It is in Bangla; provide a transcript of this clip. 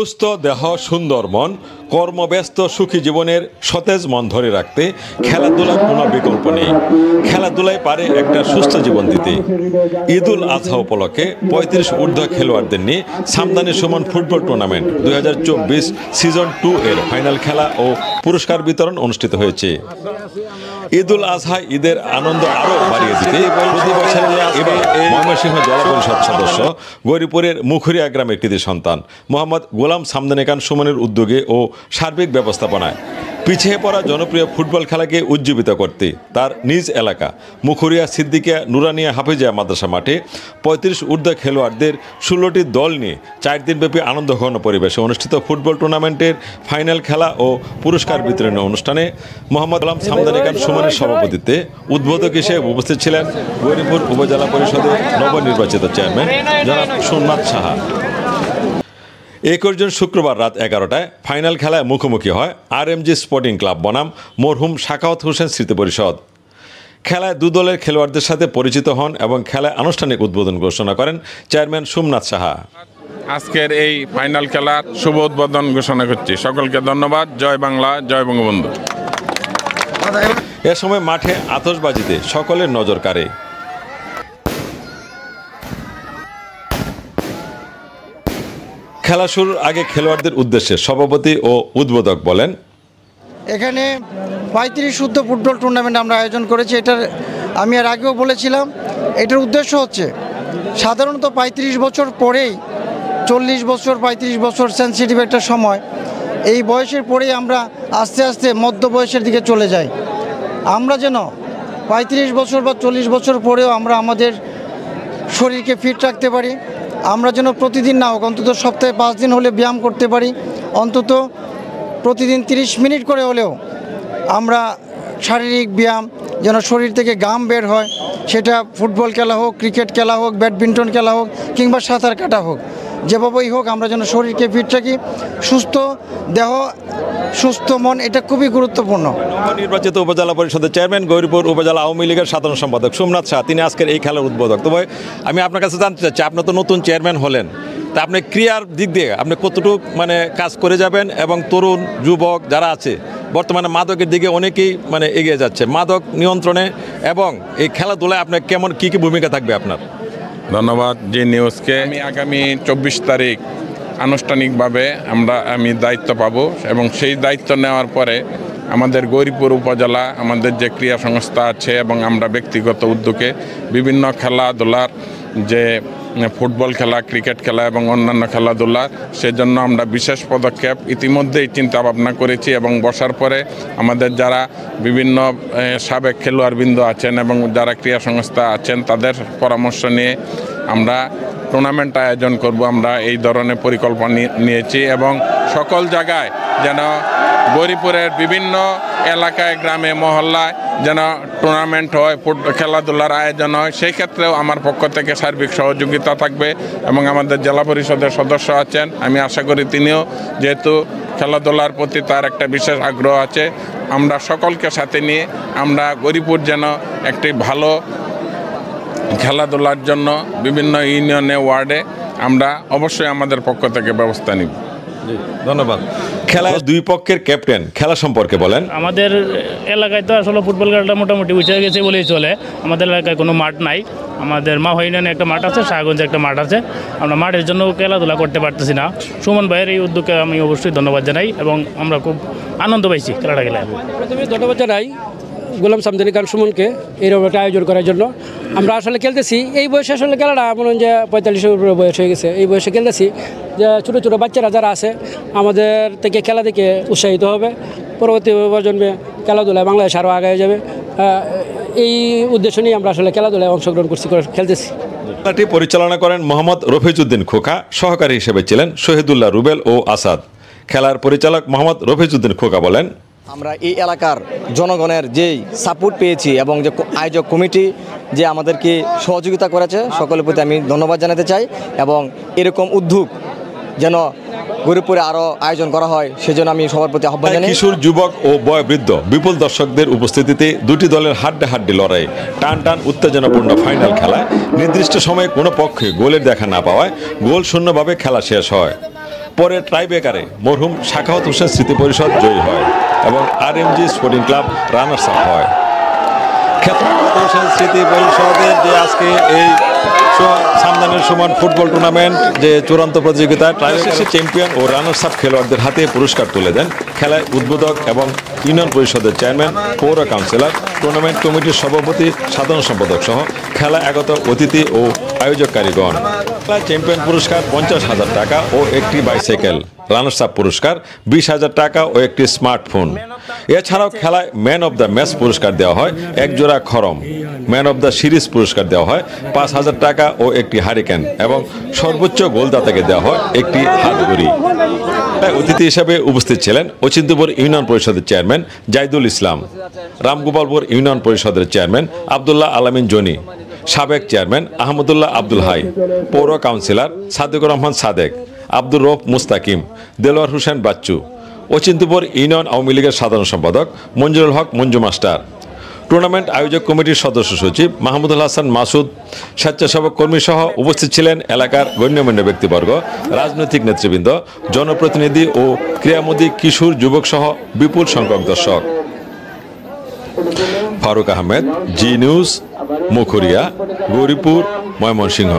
সুস্থ দেহ সুন্দর মন কর্মব্যস্ত সুখী জীবনের সতেজ মন ধরে রাখতে খেলাধুলার কোনো বিকল্প নেই। খেলাধুলায় পারে একটা সুস্থ জীবন দিতে। ঈদুল আজহা উপলক্ষে ৩৫ ঊর্ধ্ব খেলোয়াড়দের নিয়ে Samdani Suman football tournament ২০২৪ season 2 এর ফাইনাল খেলা ও পুরস্কার বিতরণ অনুষ্ঠিত হয়েছে। ঈদুল আজহা ঈদের আনন্দ আরও বাড়িয়ে দিতে প্রতি বছরের এবার ময়মনসিংহ জেলা পরিষদ সদস্য গৌরীপুরের মুখুরিয়া গ্রামের কৃতি সন্তান মোহাম্মদ গোলাম সামদানি খান সুমনের উদ্যোগে ও সার্বিক ব্যবস্থাপনায় পিছিয়ে পড়া জনপ্রিয় ফুটবল খেলাকে উজ্জীবিত করতে তার নিজ এলাকা মুখুরিয়া সিদ্দিকিয়া নুরানিয়া হাফিজিয়া মাদ্রাসা মাঠে ৩৫ ঊর্ধ্ব খেলোয়াড়দের ১৬টি দল নিয়ে ৪ দিনব্যাপী আনন্দঘন পরিবেশে অনুষ্ঠিত ফুটবল টুর্নামেন্টের ফাইনাল খেলা ও পুরস্কার বিতরণী অনুষ্ঠানে মোহাম্মদ গোলাম সামদানি খান সুমনের সভাপতিত্বে উদ্বোধক হিসেবে উপস্থিত ছিলেন গৌরীপুর উপজেলা পরিষদের নবনির্বাচিত চেয়ারম্যান জনাব সোমনাথ সাহা। ২১ শুক্রবার রাত ১১টায় ফাইনাল খেলায় মুখোমুখি হয় RMG স্পোর্টিং ক্লাব বনাম মরহুম সাখাওয়াত হোসেন স্মৃতি পরিষদ। খেলায় দু দলের খেলোয়াড়দের সাথে পরিচিত হন এবং খেলায় আনুষ্ঠানিক উদ্বোধন ঘোষণা করেন চেয়ারম্যান সোমনাথ সাহা। আজকের এই ফাইনাল খেলার শুভ উদ্বোধন ঘোষণা করছি। সকলকে ধন্যবাদ। জয় বাংলা, জয় বঙ্গবন্ধু। এ সময় মাঠে আতশবাজিতে সকলের নজর কাড়ে। খেলা শুরুর আগে খেলোয়াড়দের উদ্দেশ্যে সভাপতি ও উদ্বোধক বলেন, এখানে ৩৫ ঊর্ধ্ব ফুটবল টুর্নামেন্ট আমরা আয়োজন করেছি। এটার আমি আর আগেও বলেছিলাম, এটার উদ্দেশ্য হচ্ছে সাধারণত ৩৫ বছর পরেই ৪০ বছর ৩৫ বছর সেন্সিটিভ একটা সময়, এই বয়সের পরেই আমরা আস্তে আস্তে মধ্য বয়সের দিকে চলে যাই। আমরা যেন ৩৫ বছর বা ৪০ বছর পরেও আমরা আমাদের শরীরকে ফিট রাখতে পারি। আমরা যেন প্রতিদিন না হোক অন্তত সপ্তাহে 5 দিন হলে ব্যায়াম করতে পারি, অন্তত প্রতিদিন 30 মিনিট করে হলেও আমরা শারীরিক ব্যায়াম যেন শরীর থেকে ঘাম বের হয়, সেটা ফুটবল খেলা হোক, ক্রিকেট খেলা হোক, ব্যাডমিন্টন খেলা হোক কিংবা সাঁতার কাটা হোক, যেভাবেই হোক আমরা যেন শরীরকে ফিট রাখি। সুস্থ দেহ সুস্থ মন, এটা খুবই গুরুত্বপূর্ণ। নবনির্বাচিত উপজেলা পরিষদের চেয়ারম্যান গৌরীপুর উপজেলা আওয়ামী লীগের সাধারণ সম্পাদক সোমনাথ শাহ, তিনি আজকের এই খেলার উদ্বোধক। তবে আমি আপনার কাছে জানতে চাচ্ছি, আপনি তো নতুন চেয়ারম্যান হলেন, তা আপনি ক্রিয়ার দিক দিয়ে আপনি কতটুকু কাজ করে যাবেন এবং তরুণ যুবক যারা আছে বর্তমানে মাদকের দিকে অনেকেই এগিয়ে যাচ্ছে, মাদক নিয়ন্ত্রণে এবং এই খেলাধুলায় আপনার কেমন কী ভূমিকা থাকবে আপনার? ধন্যবাদ জি নিউজকে। আমি আগামী ২৪ তারিখ আনুষ্ঠানিকভাবে আমি দায়িত্ব পাবো এবং সেই দায়িত্ব নেওয়ার পরে আমাদের গৌরীপুর উপজেলা আমাদের যে ক্রীড়া সংস্থা আছে এবং আমরা ব্যক্তিগত উদ্যোগে বিভিন্ন খেলাধুলার যে ফুটবল খেলা, ক্রিকেট খেলা এবং অন্যান্য খেলাধুলা, সেজন্য আমরা বিশেষ পদক্ষেপ ইতিমধ্যেই চিন্তা ভাবনা করেছি এবং বসার পরে আমাদের যারা বিভিন্ন সাবেক খেলোয়াড়বৃন্দ আছেন এবং যারা ক্রীড়া সংস্থা আছেন তাদের পরামর্শ নিয়ে আমরা টুর্নামেন্ট আয়োজন করব। আমরা এই ধরনের পরিকল্পনা নিয়েছি এবং সকল জায়গায় যেন গৌরীপুরের বিভিন্ন এলাকায় গ্রামে মহল্লায় যেন টুর্নামেন্ট হয়, খেলাধুলার আয়োজন হয়, সেই ক্ষেত্রেও আমার পক্ষ থেকে সার্বিক সহযোগিতা থাকবে এবং আমাদের জেলা পরিষদের সদস্য আছেন, আমি আশা করি তিনিও যেহেতু খেলাধুলার প্রতি তার একটা বিশেষ আগ্রহ আছে, আমরা সকলকে সাথে নিয়ে আমরা গৌরীপুর যেন একটি ভালো খেলাধুলার জন্য বিভিন্ন ইউনিয়নে ওয়ার্ডে আমরা অবশ্যই আমাদের পক্ষ থেকে ব্যবস্থা নিব। ধন্যবাদ। খেলায় দুই পক্ষের ক্যাপ্টেন খেলা সম্পর্কে বলেন, আমাদের এলাকায় তো আসলে ফুটবল খেলাটা মোটামুটি উঠে গেছে বলেই চলে। আমাদের এলাকায় কোনো মাঠ নাই। আমাদের মা হইনানে একটা মাঠ আছে, শাহগঞ্জে একটা মাঠ আছে, আমরা মাঠের জন্য খেলাধুলা করতে পারতেছি না। সুমন ভাইয়ের এই উদ্যোগকে আমি অবশ্যই ধন্যবাদ জানাই এবং আমরা খুব আনন্দ পাইছি খেলাটা খেলায়। প্রথমে ধন্যবাদ জানাই গোলাম সামদানি খান সুমনকে এইরকম একটা আয়োজন করার জন্য। আমরা আসলে খেলতেছি এই বয়সে, আসলে খেলাটা মনে হয় যে ৪৫-এর উপরে বয়স হয়ে গেছে, এই বয়সে খেলতেছি যে ছোটো ছোটো বাচ্চারা যারা আছে আমাদের থেকে খেলা দেখে উৎসাহিত হবে, পরবর্তী প্রজন্মে খেলাধুলায় বাংলাদেশ আরও আগে যাবে, এই উদ্দেশ্য নিয়ে আমরা আসলে খেলাধুলায় অংশগ্রহণ করছি, খেলতেছি। খেলাটি পরিচালনা করেন মোহাম্মদ রফিজউদ্দিন খোকা, সহকারী হিসেবে ছিলেন শহীদুল্লাহ রুবেল ও আসাদ। খেলার পরিচালক মোহাম্মদ রফিজউদ্দিন খোকা বলেন, আমরা এই এলাকার জনগণের যেই সাপোর্ট পেয়েছি এবং যে আয়োজক কমিটি যে আমাদেরকে সহযোগিতা করেছে সকলের প্রতি আমি ধন্যবাদ জানাতে চাই এবং এরকম উদ্যোগ যেন গৌরীপুরে আরও আয়োজন করা হয় সেজন্য আমি সবার প্রতি আহ্বান জানাই। কিশোর, যুবক ও বয়োবৃদ্ধ বিপুল দর্শকদের উপস্থিতিতে দুটি দলের হাড্ডাহাড্ডি লড়াই, টান টান উত্তেজনাপূর্ণ ফাইনাল খেলায় নির্দিষ্ট সময়ে কোনো পক্ষে গোলের দেখা না পাওয়ায় গোল শূন্যভাবে খেলা শেষ হয়। পরে টাইব্রেকারে মরহুম সাখাওয়াত হোসেন স্মৃতি পরিষদ জয়ী হয় এবং RMG sporting club runners up হয়। সাখাওয়াত হোসেন স্মৃতি পরিষদের যে আজকে এই সামদানের সমান ফুটবল টুর্নামেন্ট যে চূড়ান্ত প্রতিযোগিতা টাইব্রেকারে চ্যাম্পিয়ন ও রানার্স আপ খেলোয়াড়দের হাতে পুরস্কার তুলে দেন খেলায় উদ্বোধক এবং ইউনিয়ন পরিষদের চেয়ারম্যান, পৌর কাউন্সিলর, টুর্নামেন্ট কমিটির সভাপতি, সাধারণ সম্পাদক সহ খেলা আগত অতিথি ও আয়োজককারীগণ। খেলায় চ্যাম্পিয়ন পুরস্কার 50,000 টাকা ও একটি বাইসাইকেল, রানার্স আপ পুরস্কার 20,000 টাকা ও একটি স্মার্টফোন। এছাড়াও খেলায় ম্যান অব দ্য ম্যাচ পুরস্কার দেওয়া হয় এক জোড়া খরম, ম্যান অব দ্য সিরিজ পুরস্কার দেওয়া হয় 5,000 টাকা ও একটি হারিকেন এবং সর্বোচ্চ গোলদাতাকে দেওয়া হয় একটি হাতঘড়ি। অতিথি হিসেবে উপস্থিত ছিলেন অচিন্ত্যপুর ইউনিয়ন পরিষদের চেয়ারম্যান জাইদুল ইসলাম, রামগোপালপুর ইউনিয়ন পরিষদের চেয়ারম্যান আব্দুল্লাহ আলামিন জনি, সাবেক চেয়ারম্যান আহমদুল্লাহ আব্দুল হাই, পৌর কাউন্সিলর সাদেকুর রহমান সাদেক, আব্দুর রৌফ মুস্তাকিম, দেলোয়ার হোসেন বাচ্চু, অচিন্ত্যপুর ইউনিয়ন আওয়ামী লীগের সাধারণ সম্পাদক মঞ্জুরুল হক মঞ্জু মাস্টার, টুর্নামেন্ট আয়োজক কমিটির সদস্য সচিব মাহমুদুল হাসান মাসুদ, স্বেচ্ছাসেবক কর্মী সহ উপস্থিত ছিলেন এলাকার গণ্যমান্য ব্যক্তিবর্গ, রাজনৈতিক নেতৃবৃন্দ, জনপ্রতিনিধি ও ক্রীড়ামোদী কিশোর যুবক সহ বিপুল সংখ্যক দর্শক। ফারুক আহমেদ, জি নিউজ, মুখুরিয়া, গৌরীপুর, ময়মনসিংহ।